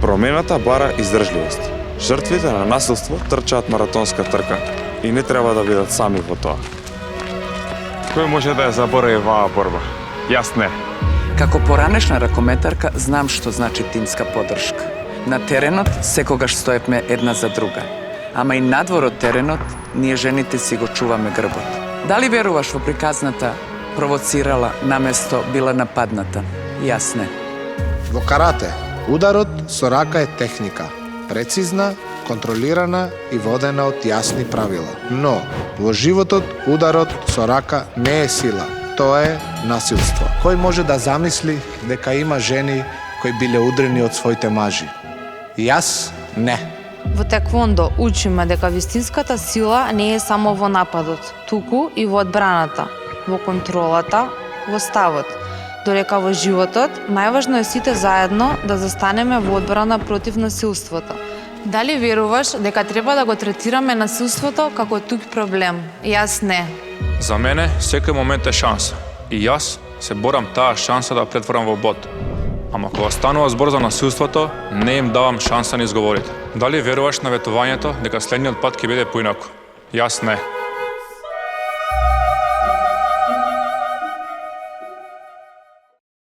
Промената бара издржливост. Жртвите на насилство трчаат маратонска трка и не треба да бидат сами во тоа. Кој може да ја заборави оваа борба? Јас не. Како поранешна ракометарка знам што значи тимска поддршка. На теренот секогаш стоевме една за друга. Ама и надвор од теренот, ние жените си го чуваме грбот. Дали веруваш во приказната провоцирала наместо била нападната? Јас не. Во карате, ударот со рака е техника. Прецизна, контролирана и водена од јасни правила. Но, во животот, ударот со рака не е сила. Тоа е насилство. Кој може да замисли дека има жени кои биле удрени од своите мажи? Јас не. Во теквондо учиме дека вистинската сила не е само во нападот, туку и во одбраната, во контролата, во ставот. Додека во животот, најважно е сите заедно да застанеме во одбрана против насилството. Дали веруваш дека треба да го третираме насилството како тук проблем? Јас не. За мене, секој момент е шанса. И јас се борам таа шанса да претворам во бод. Ама кога станува збор за насилството, не им давам шанса на изговорите. Дали веруваш на ветувањето дека следниот пат ќе биде поинаку? Јас не.